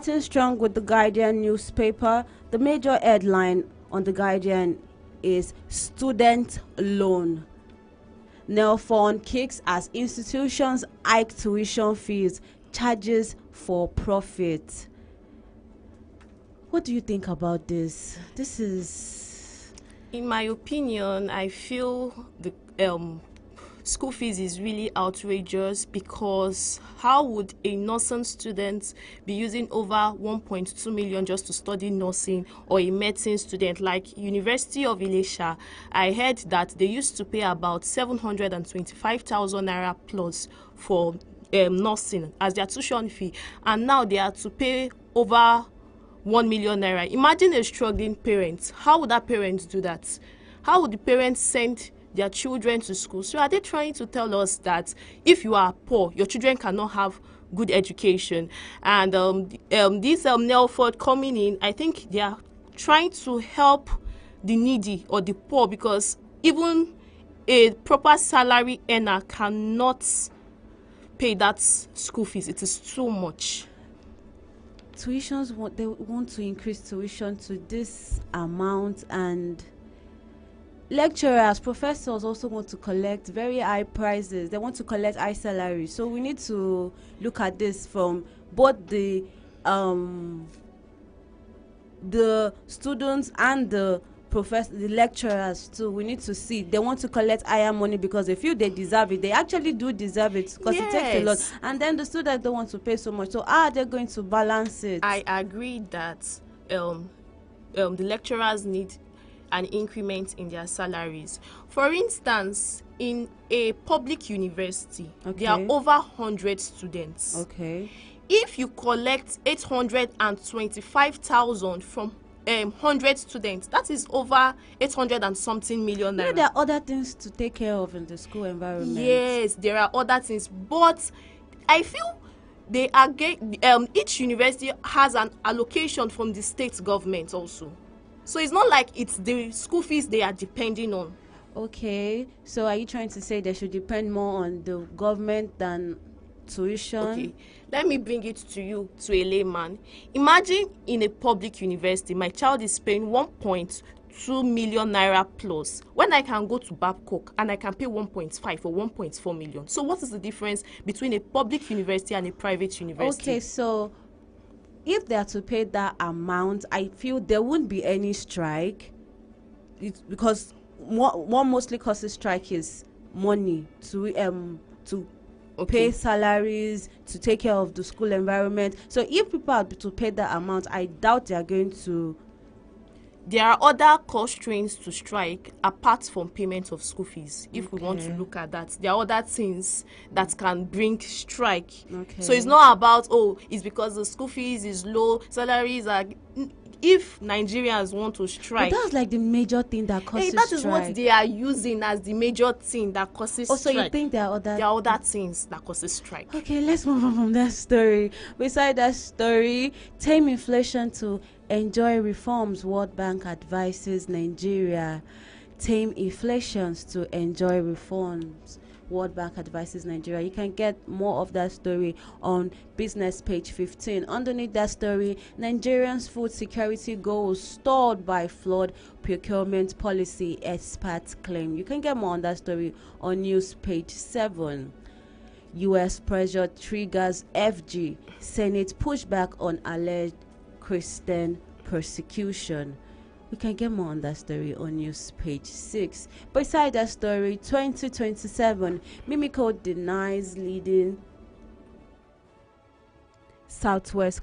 Starting strong with the Guardian newspaper, the major headline on the Guardian is student loan. Nelfon kicks as institutions hike tuition fees, charges for profit. What do you think about this? This is... In my opinion, I feel the school fees is really outrageous, because how would a nursing student be using over 1.2 million just to study nursing, or a medicine student like University of Ilesha? I heard that they used to pay about 725,000 naira plus for nursing as their tuition fee, and now they are to pay over 1 million naira. Imagine a struggling parent. How would that parent do that? How would the parents send their children to school? So are they trying to tell us that if you are poor, your children cannot have good education? And this Nelford coming in, I think they are trying to help the needy or the poor, because even a proper salary earner cannot pay that school fees. It is too much. Tuitions, they want to increase tuition to this amount, and lecturers, professors also want to collect very high prices. They want to collect high salaries. So we need to look at this from both the students and the lecturers too. We need to see they want to collect higher money because they feel they deserve it. They actually do deserve it, because it takes a lot. And then the students don't want to pay so much. So how are they going to balance it? I agree that the lecturers need an increment in their salaries. For instance, in a public university, there are over 100 students. Okay. If you collect 825,000 from 100 students, that is over 800 and something million naira. Yeah, there are other things to take care of in the school environment. Yes, there are other things, but I feel they are each university has an allocation from the state government also. So it's not like it's the school fees they are depending on. Okay, so are you trying to say they should depend more on the government than tuition? Okay, let me bring it to you, to a layman. Imagine in a public university, my child is paying 1.2 million naira plus, when I can go to Babcock and I can pay 1.5 or 1.4 million. So what is the difference between a public university and a private university? Okay, so if they are to pay that amount, I feel there won't be any strike. It's because what mostly causes strike is money to pay salaries, to take care of the school environment. So if people are to pay that amount, I doubt they are going to. There are other constraints to strike apart from payment of school fees. If we want to look at that, there are other things that can bring strike. Okay. So it's not about, it's because the school fees is low, salaries are. If Nigerians want to strike, but that's like the major thing that causes that is strike. what they are using as the major thing that causes strike. So you think there are other things that causes strike? Okay, let's move on from that story. Beside that story, tame inflation to enjoy reforms. World Bank advises Nigeria. Tame inflations to enjoy reforms. World Bank advises Nigeria. You can get more of that story on business page 15. Underneath that story, Nigerians' food security goals stalled by flawed procurement policy, experts claim. You can get more on that story on news page 7. U.S. pressure triggers FG. Senate pushback on alleged Christian persecution. We can get more on that story on news page 6. Beside that story, 2027, Mimiko denies leading Southwest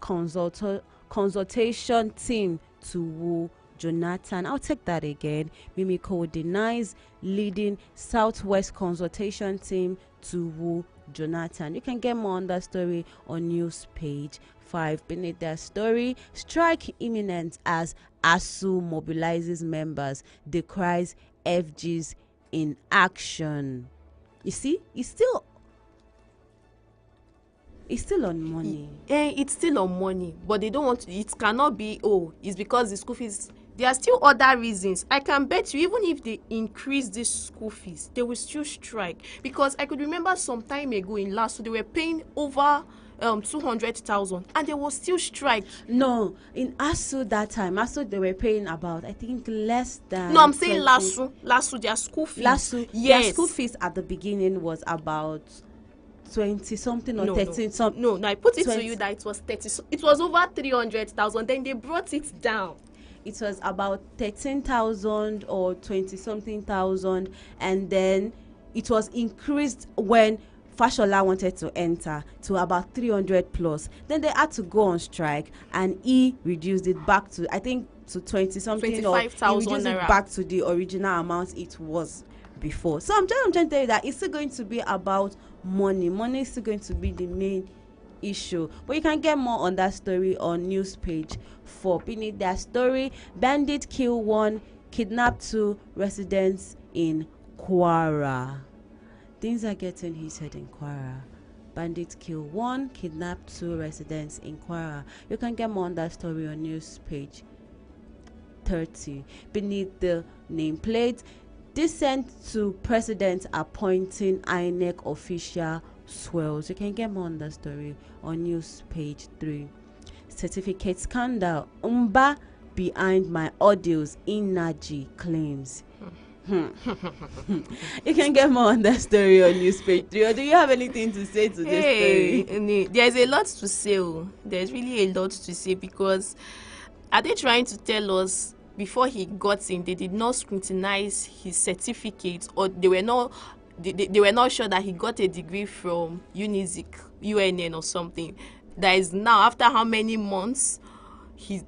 consultation team to woo Jonathan. I'll take that again. Mimiko denies leading Southwest consultation team to woo Jonathan. You can get more on that story on news page 5. Beneath that story, strike imminent as ASU mobilizes members, decries FG's in action. You see, it's still on money. It's still on money, but they don't want to. It cannot be, it's because the school fees. There are still other reasons. I can bet you, even if they increase this school fees, they will still strike. Because I could remember some time ago in last, so they were paying over 200,000, and they will still strike. No, in ASU that time, ASU they were paying about, I think, less than. No, I'm saying 20 LASU, their school fees. LASU, yes. their school fees at the beginning was about 20 something or No, 13 something. No, I put it 20. to you that it was 30. So it was over 300,000. Then they brought it down. It was about 13,000 or 20 something thousand, and then it was increased when Fashola wanted to enter to about 300 plus. Then they had to go on strike, and he reduced it back to, I think, to 20 something, or he 25,000 reduced it naira. back to the original amount it was before. So I'm trying to tell you that it's still going to be about money. Money is still going to be the main issue. But you can get more on that story on news page 4. Beneath that story, bandit kill 1, kidnap 2 residents in Kwara. Things are getting heated in Kwara. Bandits kill 1, kidnap 2 residents in Kwara. You can get more on that story on news page 30. Beneath the nameplate, dissent to president appointing INEC official swells. You can get more on that story on news page 3. Certificate scandal. Umba behind my audios, Inaji claims. You can get more on that story on news page 3. Or do you have anything to say to this story? There's a lot to say. There's really a lot to say, because are they trying to tell us before he got in, they did not scrutinize his certificate, or they were not sure that he got a degree from UNIZIC, UNN or something? That is now, after how many months,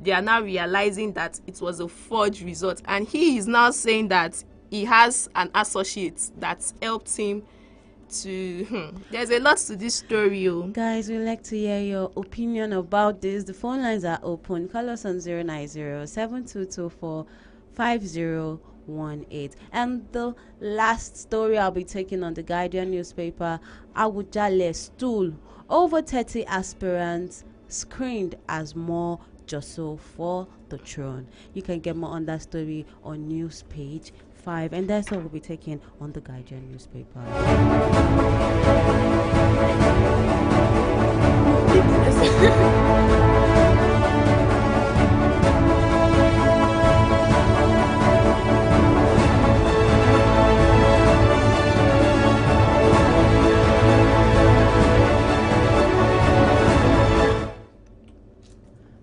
they are now realizing that it was a forged result, and he is now saying that he has an associate that helped him to there's a lot to this story. Guys, we'd like to hear your opinion about this. The phone lines are open. Call us on 090-7224-5018. And the last story I'll be taking on the Guardian newspaper, Awujale stool. Over 30 aspirants screened as more jostle for the throne. You can get more on that story on news page 5, and that's what we'll be taking on the Guardian newspaper.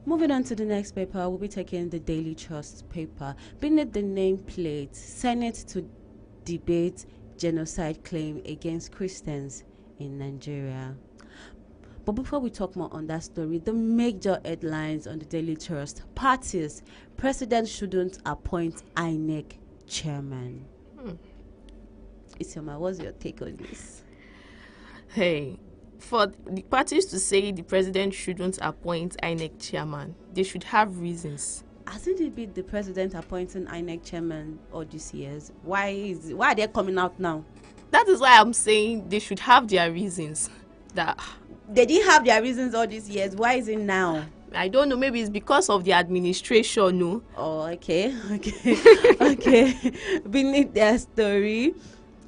Moving on to the next paper, we'll be taking the Daily Trust paper. Beneath the nameplate, Senate to debate genocide claim against Christians in Nigeria. But before we talk more on that story, the major headlines on the Daily Trust: parties, president shouldn't appoint INEC chairman. Isioma, what's your take on this? Hey, for the parties to say the president shouldn't appoint INEC chairman, they should have reasons. Hasn't it been the president appointing INEC chairman all these years? Why are they coming out now? That is why I'm saying they should have their reasons. That they didn't have their reasons all these years. Why is it now? I don't know. Maybe it's because of the administration. No. Oh, okay. Okay. Beneath their story,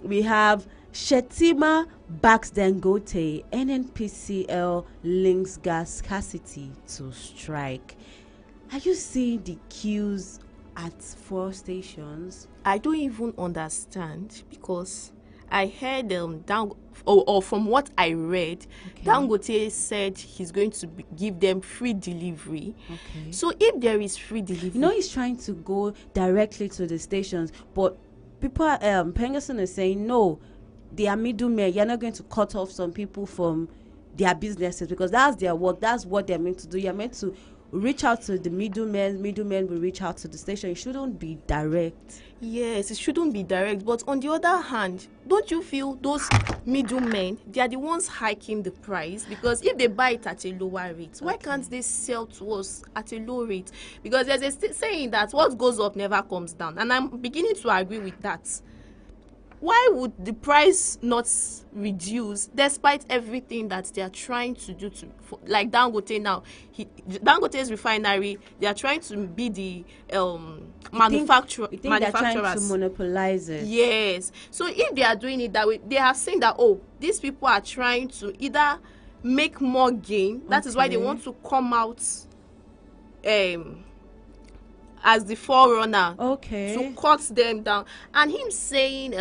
we have Shetima backs Dangote, NNPCL links gas scarcity to strike. Are you seeing the queues at 4 stations? I don't even understand, because I heard from what I read, okay, Dangote said he's going to give them free delivery. Okay. So if there is free delivery, he's trying to go directly to the stations, but people, Pengerson is saying no. They are middlemen. You're not going to cut off some people from their businesses, because that's their work. That's what they're meant to do. You're meant to reach out to the middlemen. Middlemen will reach out to the station. It shouldn't be direct. Yes, it shouldn't be direct. But on the other hand, don't you feel those middlemen, they are the ones hiking the price? Because if they buy it at a lower rate, why can't they sell to us at a low rate? Because there's a saying that what goes up never comes down. And I'm beginning to agree with that. Why would the price not reduce despite everything that they are trying to do like Dangote now? Dangote's refinery, they are trying to be the manufacturers. They're trying to monopolize it. Yes. So if they are doing it that way, they have seen that, these people are trying to either make more gain. That is why they Okay. want to come out as the forerunner Okay. to cut them down. And him saying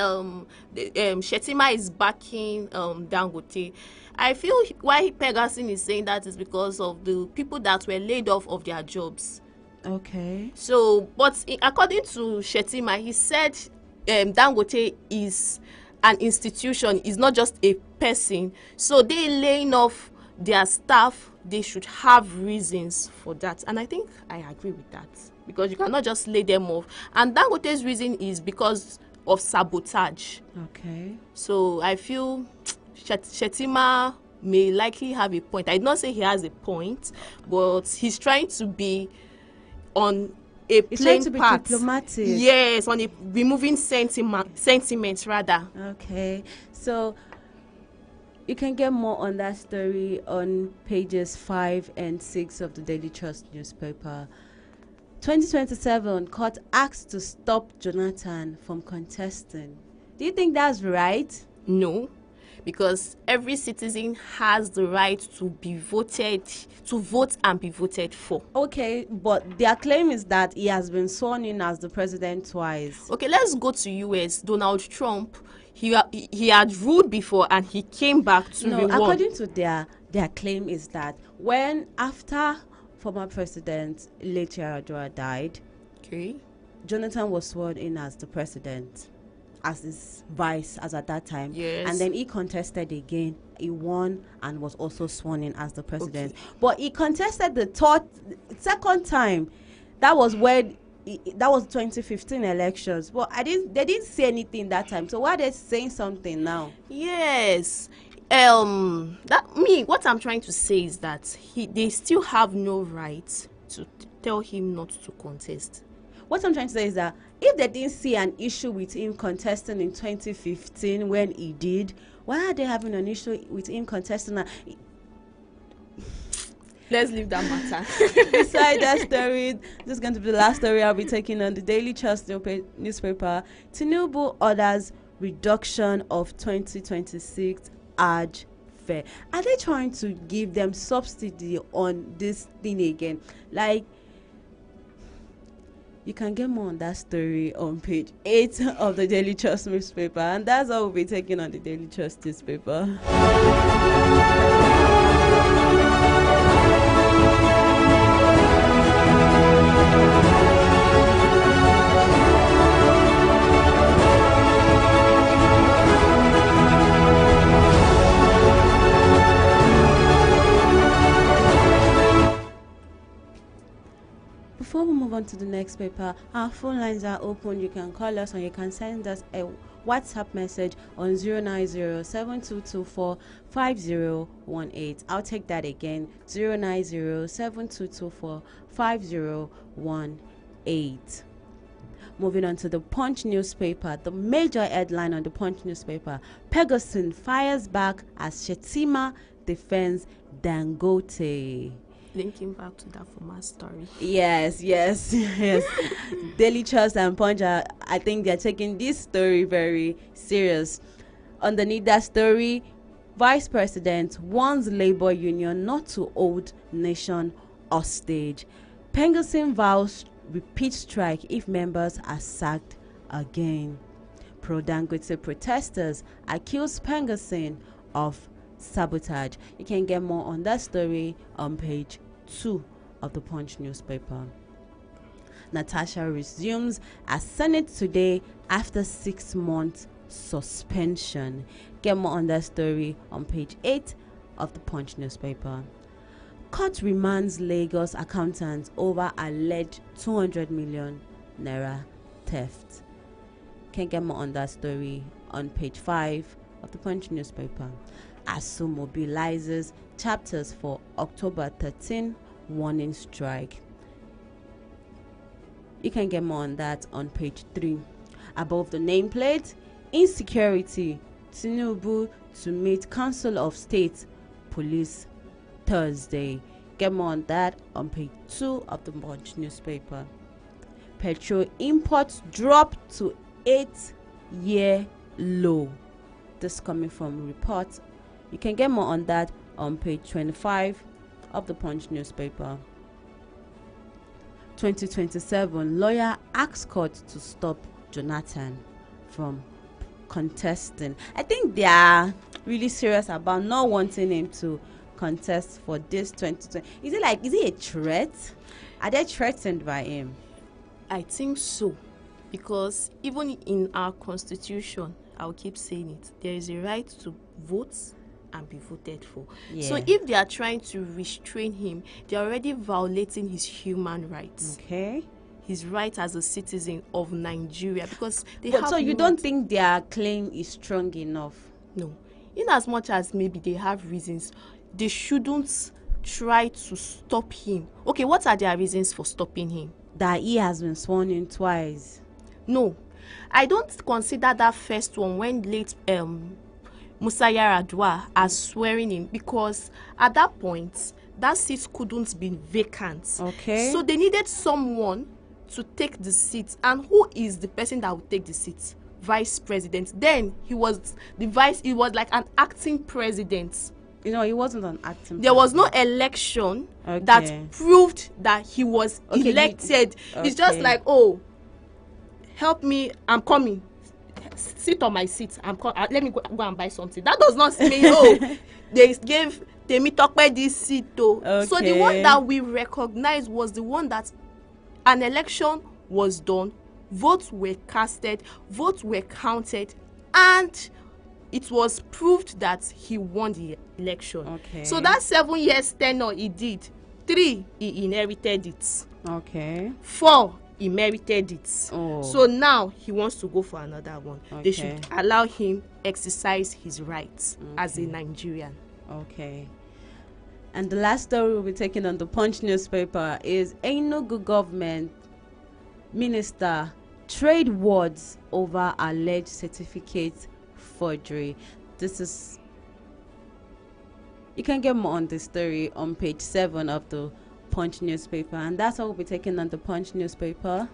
Shettima is backing Dangote, I feel why Pegasin is saying that is because of the people that were laid off of their jobs. Okay. So, but according to Shettima, he said Dangote is an institution, is not just a person. So they laying off their staff, they should have reasons for that. And I think I agree with that, because you cannot just lay them off. And Dangote's reason is because of sabotage. Okay. So I feel Shettima may likely have a point. I did not say he has a point, but he's trying to be on a He's trying plain to be path. diplomatic. Yes, on a removing sentiment rather. Okay. So you can get more on that story on pages 5 and 6 of the Daily Trust newspaper. 2027 court asked to stop Jonathan from contesting. Do you think that's right? No, because every citizen has the right to vote and be voted for. Okay, but their claim is that he has been sworn in as the president twice. Okay, let's go to US. Donald Trump, he had ruled before and he came back to No, reward. according to their claim is that when after former president late Yar'Adua died, Okay. Jonathan was sworn in as the president, as his vice as at that time. Yes. And then he contested again. He won and was also sworn in as the president. But he contested the second time. That was when that was 2015 elections. But they didn't say anything that time. So why are they saying something now? Yes. What I'm trying to say is that they still have no right to tell him not to contest. What I'm trying to say is that if they didn't see an issue with him contesting in 2015 when he did, why are they having an issue with him contesting now? Let's leave that matter. Beside that story, this is going to be the last story I'll be taking on the Daily Trust newspaper. Tinubu orders reduction of 2026 Hajj fare. Are they trying to give them subsidy on this thing again? Like, you can get more on that story on page 8 of the Daily Trust newspaper. And that's all we'll be taking on the Daily Trust newspaper. Before we move on to the next paper, our phone lines are open. You can call us or you can send us a WhatsApp message on 090-7224-5018. I'll take that again, 090-7224-5018. Moving on to the Punch newspaper, the major headline on the Punch newspaper: Pegasin fires back as Shettima defends Dangote. Linking back to that former story. Yes. Daily Trust and Punch I think they're taking this story very serious. Underneath that story, Vice President warns Labour Union not to hold nation hostage. Pegasin vows repeat strike if members are sacked again. Pro-Dangote protesters accuse Pegasin of sabotage. You can get more on that story on page 2 of the Punch newspaper. Natasha resumes as Senate today after 6-month suspension. Get more on that story on page 8 of the Punch newspaper. Court remands Lagos accountants over alleged 200 million naira theft. Can get more on that story on page 5 of the Punch newspaper. ASU mobilizes chapters for October 13 warning strike. You can get more on that on page 3. Above the nameplate, insecurity, Tinubu to meet Council of State Police Thursday. Get more on that on page 2 of the Punch newspaper. Petrol imports drop to 8-year low. This coming from reports. You can get more on that on page 25 of the Punch newspaper. 2027, lawyer asks court to stop Jonathan from contesting. I think they are really serious about not wanting him to contest for this 2020. Is it a threat? Are they threatened by him? I think so, because even in our constitution, I'll keep saying it, there is a right to vote and be voted for. Yeah. So if they are trying to restrain him, they're already violating his human rights. Okay. His right as a citizen of Nigeria, because so you don't think their claim is strong enough? No. In as much as maybe they have reasons, they shouldn't try to stop him. Okay, what are their reasons for stopping him? That he has been sworn in twice. No, I don't consider that first one when late Musa Yar'Adua as swearing in, because at that point that seat couldn't be vacant. Okay. So they needed someone to take the seat, and who is the person that will take the seat? Vice president. Then he was like an acting president. He wasn't an acting. There was no election that proved that he was elected. It's just like, oh, help me, I'm coming. Sit on my seat. Let me go and buy something. That does not mean, oh, they gave Temitope this seat though. Okay. So the one that we recognized was the one that an election was done, votes were casted, votes were counted, and it was proved that he won the election. Okay. So that 7 years tenure he did, 3 he inherited it. Okay. 4 he merited it. Oh. So now he wants to go for another one. Okay. They should allow him exercise his rights as a Nigerian. Okay. And the last story we'll be taking on the Punch newspaper is Enugu government minister trade wars over alleged certificate forgery. You can get more on this story on page 7 of the Punch newspaper, and that's what we'll be taking on the Punch newspaper.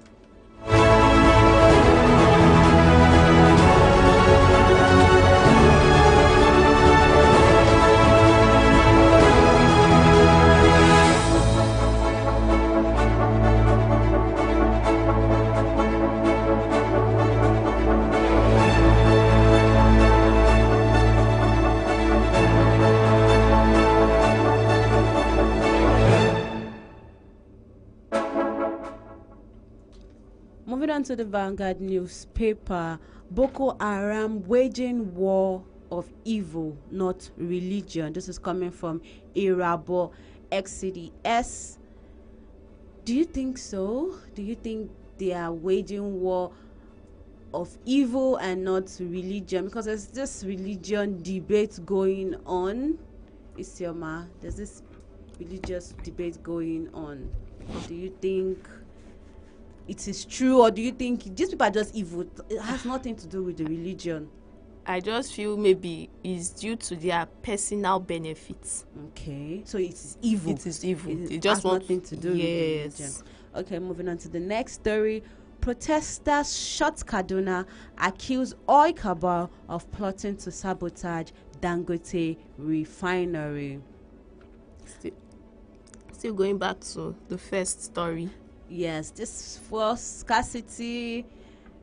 Moving on to the Vanguard newspaper, Boko Haram waging war of evil, not religion. This is coming from Irabo XCDS. Do you think so? Do you think they are waging war of evil and not religion? Because there's this religion debate going on. Isioma, there's this religious debate going on. Do you think it is true, or do you think these people are just evil? It has nothing to do with the religion. I just feel maybe it's due to their personal benefits. Okay, so it is evil. It is evil. It just has nothing to do with the religion. Okay, moving on to the next story. Protesters shot Kaduna, accuse oil cabal of plotting to sabotage Dangote refinery. Still going back to the first story. Yes, this fuel scarcity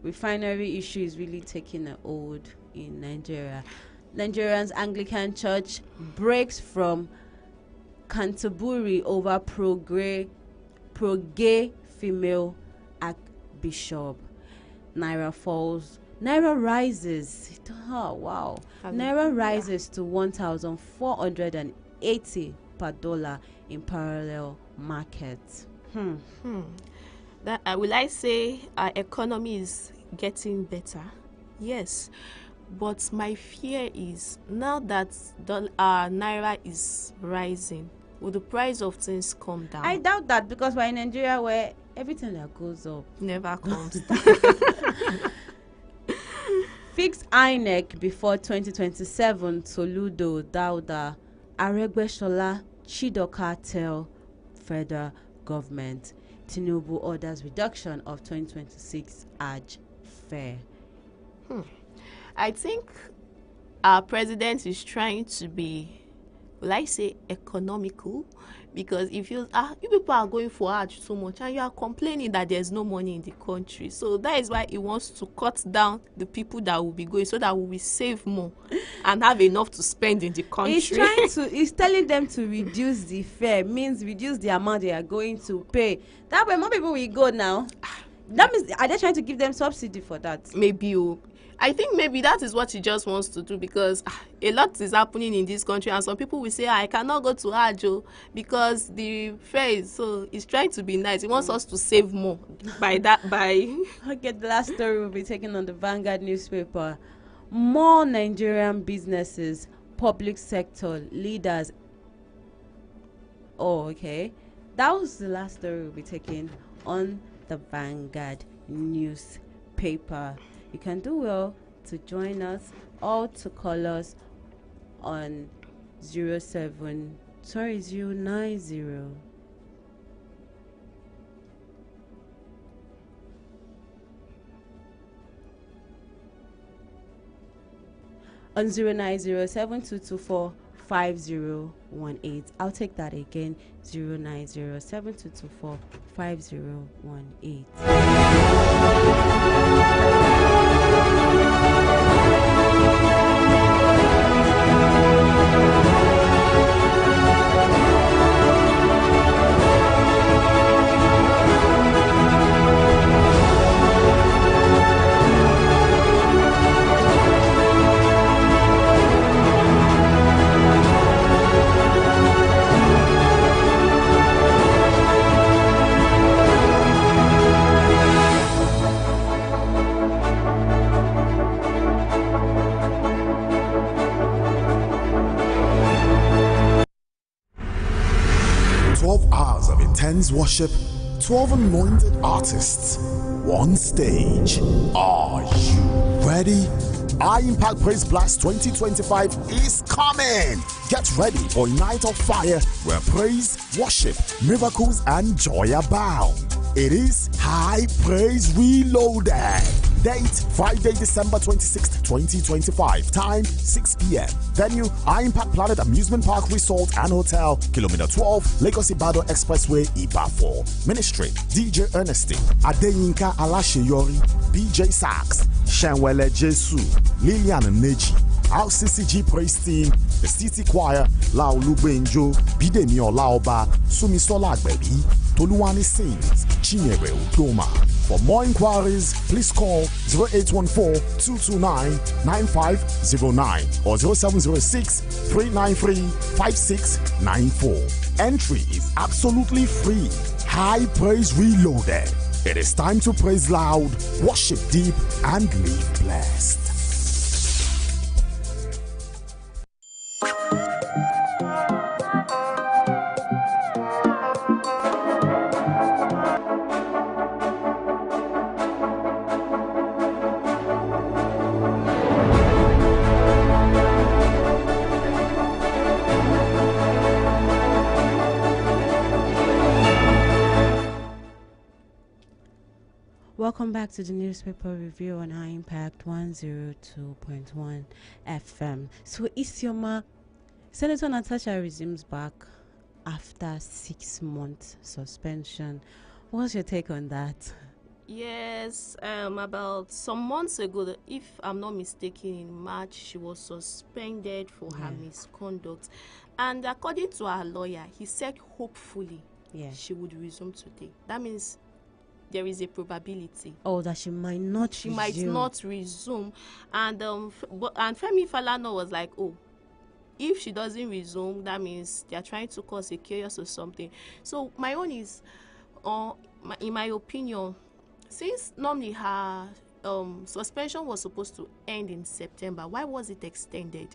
refinery issue is really taking a hold in Nigeria. Nigeria's Anglican Church breaks from Canterbury over pro-gay female archbishop. Naira falls. Naira rises. Oh, wow. Naira rises to 1,480 per dollar in parallel market. Will I say our economy is getting better? Yes, but my fear is now that our naira is rising, will the price of things come down? I doubt that, because we're in Nigeria where everything that goes up never comes down. Fix INEC before 2027. Soludo, Dauda, Aregbesola, Chidoka tell federal government. Tinubu orders reduction of 2026 Hajj fare. I think our president is trying to be will I say economical? Because if you people are going for Hajj so much and you are complaining that there's no money in the country. So that is why he wants to cut down the people that will be going so that we will save more and have enough to spend in the country. He's telling them to reduce the fare, means reduce the amount they are going to pay. That way more people will go now. That means, are they trying to give them subsidy for that? Maybe. I think maybe that is what he just wants to do, because a lot is happening in this country and some people will say, I cannot go to Hajj because the fare is, so he's trying to be nice. He wants us to save more by that. Okay, the last story will be taken on the Vanguard newspaper. More Nigerian businesses, public sector leaders. Oh, okay. That was the last story we'll be taking on the Vanguard newspaper. You can do well to join us or to call us on 090 on 09072245018. I'll take that again, 09072245018. Intense worship, 12 anointed artists, one stage. Are you ready? impact Praise Blast 2025 is coming. Get ready for a night of fire where praise, worship, miracles, and joy abound. It is High Praise Reloaded. Date Friday, December 26th, 2025. Time 6 p.m. Venue impact Planet Amusement Park Resort and Hotel, Kilometer 12, Lagos Ibadan Expressway, Ibafo. Ministry DJ Ernestine, Adeyinka Alasheyori, BJ Sax, Shenwele Jesu, Lilian Neji, RCCG Praise Team, the City Choir, Laulu Benjo, Bidemi Olaoba, Sumisola Agbebi, Toluwani Sings, Chinyere Udoma. For more inquiries, please call 0814-229-9509 or 0706-393-5694. Entry is absolutely free. High Praise Reloaded. It is time to praise loud, worship deep, and live blessed. Welcome back to the newspaper review on High Impact 102.1 FM. So Isioma, Senator Natasha resumes back after 6 months suspension. What's your take on that? Yes, about some months ago, if I'm not mistaken, in March, she was suspended for her misconduct. And according to her lawyer, he said hopefully she would resume today. That means there is a probability. Oh, that she might not resume. And Femi Falana was like, oh, if she doesn't resume, that means they're trying to cause a chaos or something. So my own is, in my opinion, since normally her suspension was supposed to end in September, why was it extended?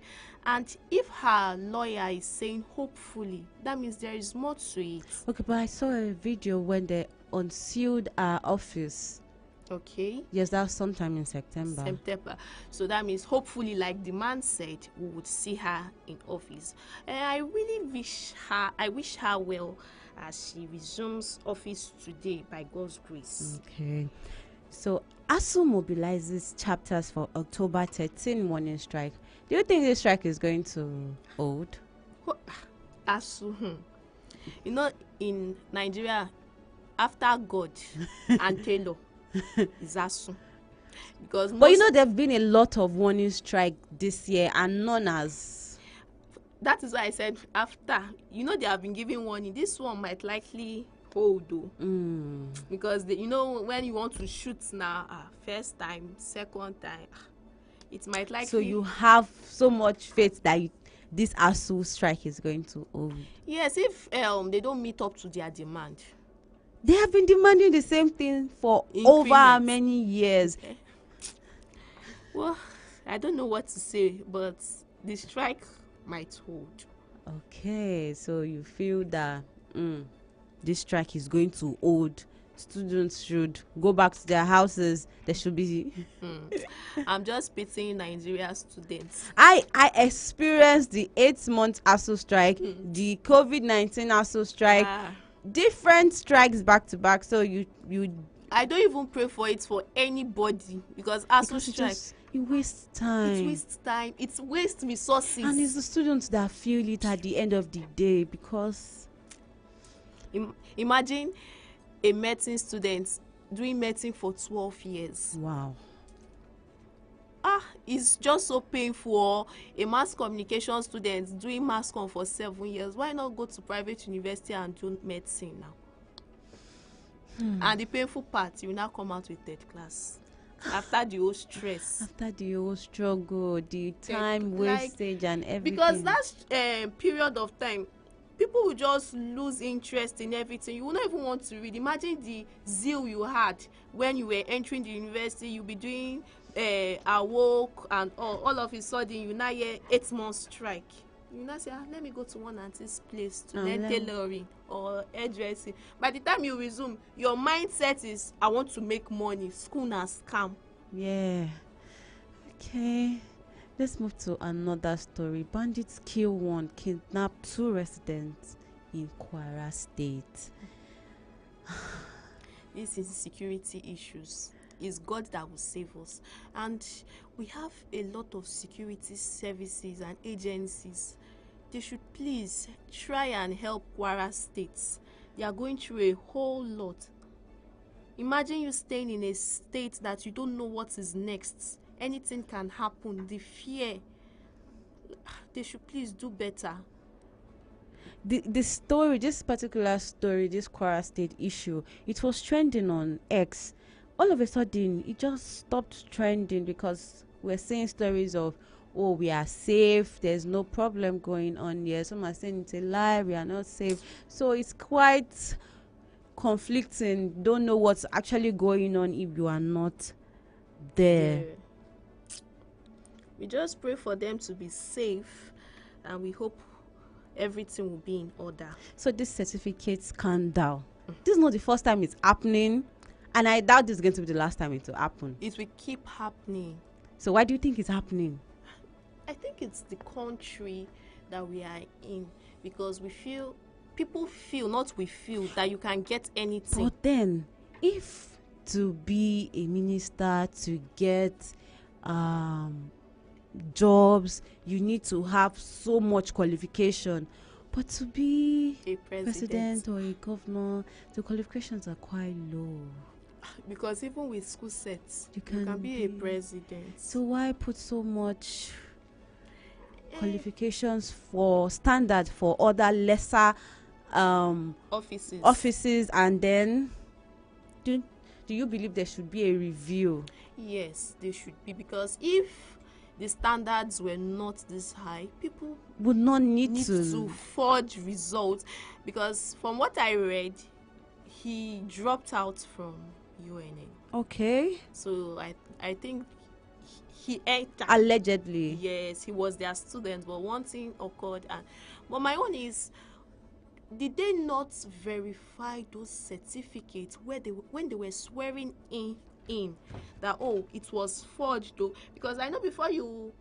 And if her lawyer is saying hopefully, that means there is more to it. Okay, but I saw a video when they unsealed our office. Okay. Yes, that was sometime in September. So that means hopefully, like the man said, we would see her in office. And I really wish her well as she resumes office today by God's grace. Okay. So ASU mobilizes chapters for October 13 morning strike. Do you think this strike is going to hold? ASU, you know, in Nigeria, after God and Taylor is ASU. Because But you know, there have been a lot of warning strike this year, and none has. that is why I said after. You know, they have been giving warning. This one might likely hold though. Because you know, when you want to shoot now, first time, second time, it might likely. So you have so much faith that this ASU strike is going to hold. Yes, if they don't meet up to their demand. They have been demanding the same thing for over Increment. many years. Well, I don't know what to say, but the strike might hold. Okay, so you feel that this strike is going to hold. Students should go back to their houses. There should be. I'm just pitying Nigeria students. I experienced the 8-month ASU strike, the COVID-19 ASU strike, different strikes back to back. So you I don't even pray for it for anybody because ASU strike. It wastes time. It wastes time. It wastes resources. And it's the students that feel it at the end of the day because imagine a medicine student doing medicine for 12 years. Wow. It's just so painful. A mass communication student doing mass comm for 7 years. Why not go to private university and do medicine now? And the painful part, you now come out with third class after the whole stress, after the whole struggle, the time wastage and everything. Because that period of time, people will just lose interest in everything. You will not even want to read. Imagine the zeal you had when you were entering the university. You'll be doing a work and all of a sudden you now hear 8-month strike. You now say, let me go to one auntie's place to learn tailoring or hairdressing. By the time you resume, your mindset is, I want to make money. School na scam. Yeah. Okay. Let's move to another story. Bandits kill one, kidnap 2 residents in Kwara State. This is security issues. It's God that will save us. And we have a lot of security services and agencies. They should please try and help Kwara State. They are going through a whole lot. Imagine you staying in a state that you don't know what is next. Anything can happen. The fear. They should please do better. The story, this particular story, this Kwara State issue, it was trending on X. All of a sudden, it just stopped trending because we're seeing stories of, oh, we are safe, there's no problem going on here. Some are saying it's a lie, we are not safe. So it's quite conflicting. Don't know what's actually going on if you are not there. Yeah. We just pray for them to be safe and we hope everything will be in order. So this certificate scandal, this is not the first time it's happening, and I doubt this is going to be the last time it will happen. It will keep happening. So why do you think it's happening? I think it's the country that we are in, because people feel, not we feel, that you can get anything. But then, if to be a minister, to get jobs, you need to have so much qualification. But to be a president or a governor, the qualifications are quite low. Because even with school sets, you can be a president. So why put so much qualifications for standard for other lesser offices, and then do you believe there should be a review? Yes, there should be, because if the standards were not this high, people would not need to forge results. Because from what I read, he dropped out from UNN. Okay. So I think he entered. Allegedly. Yes, he was their student, but one thing occurred. But my own is, did they not verify those certificates when they were swearing in that, oh, it was forged though? Because I know before you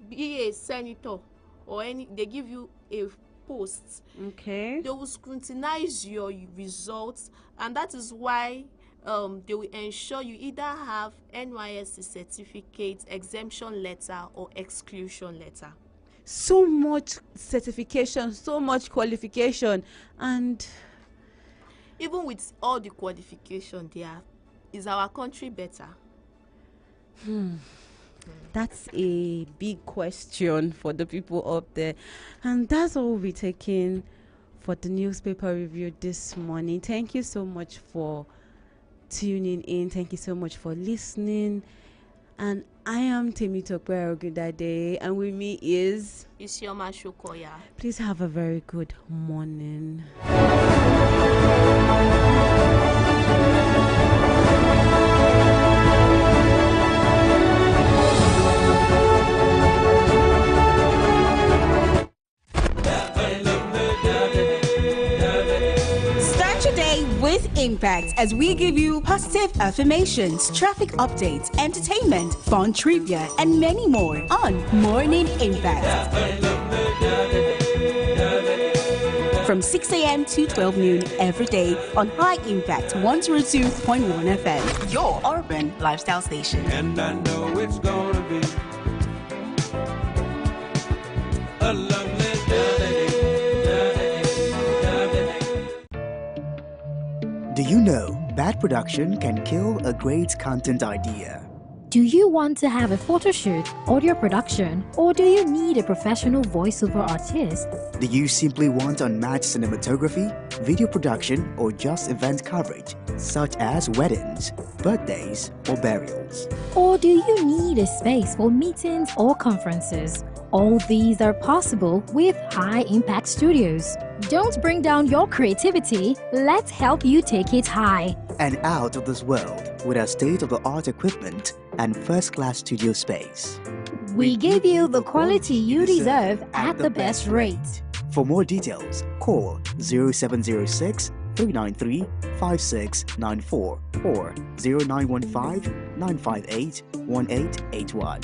be a senator or they give you a post, okay, they will scrutinize your results, and that is why they will ensure you either have NYSC certificate, exemption letter, or exclusion letter. so much certification, so much qualification, and Even with all the qualification there, is our country better? that's a big question for the people up there. And that's all we'll be taking for the newspaper review this morning. Thank you so much for tuning in. Thank you so much for listening. And I am Temitope Ogundade, and with me is... Isioma Shokoya. Please have a very good morning. Start your day with Impact as we give you positive affirmations, traffic updates, entertainment, fun trivia, and many more on Morning Impact. From 6 a.m. to 12 noon every day on High Impact 102.1 FM, your urban lifestyle station. And I know it's gonna be a lovely day. Do you know bad production can kill a great content idea? Do you want to have a photo shoot, audio production, or do you need a professional voiceover artist? Do you simply want unmatched cinematography, video production, or just event coverage, such as weddings, birthdays, or burials? Or do you need a space for meetings or conferences? All these are possible with High Impact Studios. Don't bring down your creativity, let's help you take it high. And out of this world with our state-of-the-art equipment and first-class studio space. We give you the quality you deserve at the best rate. For more details, call 0706 393 5694 or 0915 958 1881.